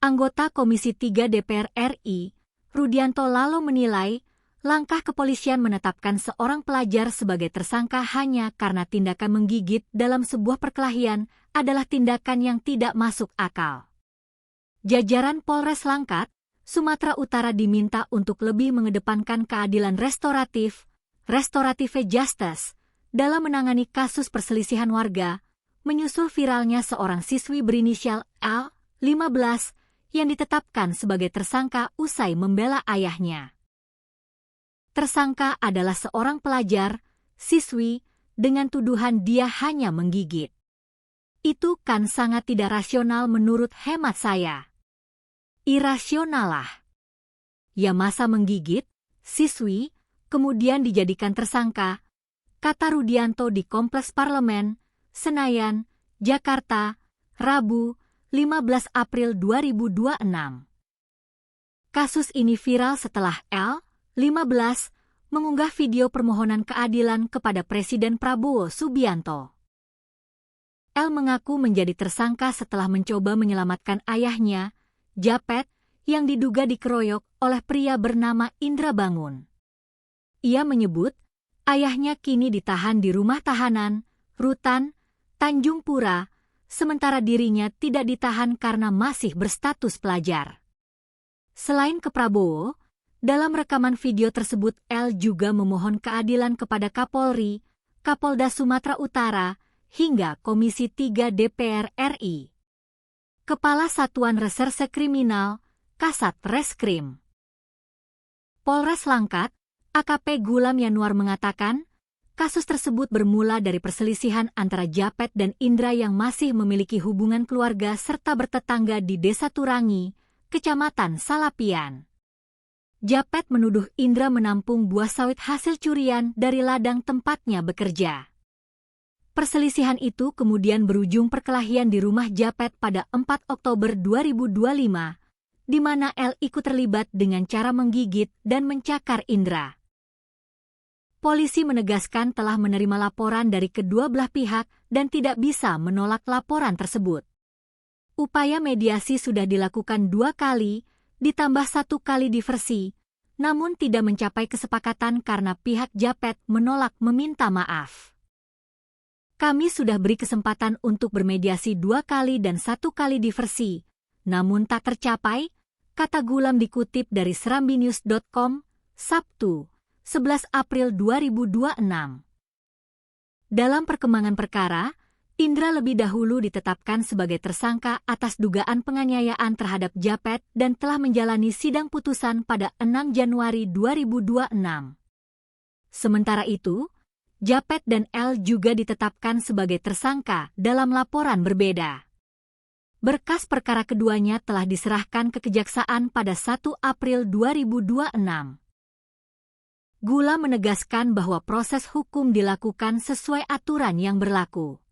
Anggota Komisi 3 DPR RI, Rudianto Lalo menilai, langkah kepolisian menetapkan seorang pelajar sebagai tersangka hanya karena tindakan menggigit dalam sebuah perkelahian adalah tindakan yang tidak masuk akal. Jajaran Polres Langkat, Sumatera Utara diminta untuk lebih mengedepankan keadilan restoratif, restorative justice, dalam menangani kasus perselisihan warga, menyusul viralnya seorang siswi berinisial L, 15, yang ditetapkan sebagai tersangka usai membela ayahnya. Tersangka adalah seorang pelajar, siswi, dengan tuduhan dia hanya menggigit. Itu kan sangat tidak rasional menurut hemat saya. Irasional lah. Ya masa menggigit, siswi, kemudian dijadikan tersangka, kata Rudianto di Kompleks Parlemen, Senayan, Jakarta, Rabu, 15 April 2026. Kasus ini viral setelah L, 15, mengunggah video permohonan keadilan kepada Presiden Prabowo Subianto. L mengaku menjadi tersangka setelah mencoba menyelamatkan ayahnya, Japet, yang diduga dikeroyok oleh pria bernama Indra Bangun. Ia menyebut, ayahnya kini ditahan di rumah tahanan, Rutan, Tanjung Pura, sementara dirinya tidak ditahan karena masih berstatus pelajar. Selain ke Prabowo, dalam rekaman video tersebut L juga memohon keadilan kepada Kapolri, Kapolda Sumatera Utara, hingga Komisi 3 DPR RI. Kepala Satuan Reserse Kriminal, Kasat Reskrim Polres Langkat, AKP Gulam Yanuar mengatakan, kasus tersebut bermula dari perselisihan antara Japet dan Indra yang masih memiliki hubungan keluarga serta bertetangga di Desa Turangi, Kecamatan Salapian. Japet menuduh Indra menampung buah sawit hasil curian dari ladang tempatnya bekerja. Perselisihan itu kemudian berujung perkelahian di rumah Japet pada 4 Oktober 2025, di mana L ikut terlibat dengan cara menggigit dan mencakar Indra. Polisi menegaskan telah menerima laporan dari kedua belah pihak dan tidak bisa menolak laporan tersebut. Upaya mediasi sudah dilakukan 2 kali, ditambah 1 kali diversi, namun tidak mencapai kesepakatan karena pihak Japet menolak meminta maaf. Kami sudah beri kesempatan untuk bermediasi 2 kali dan 1 kali diversi, namun tak tercapai, kata Gulam dikutip dari serambinews.com, Sabtu, 11 April 2026. Dalam perkembangan perkara, Indra lebih dahulu ditetapkan sebagai tersangka atas dugaan penganiayaan terhadap Japet dan telah menjalani sidang putusan pada 6 Januari 2026. Sementara itu, Japet dan L juga ditetapkan sebagai tersangka dalam laporan berbeda. Berkas perkara keduanya telah diserahkan ke Kejaksaan pada 1 April 2026. Gulam menegaskan bahwa proses hukum dilakukan sesuai aturan yang berlaku.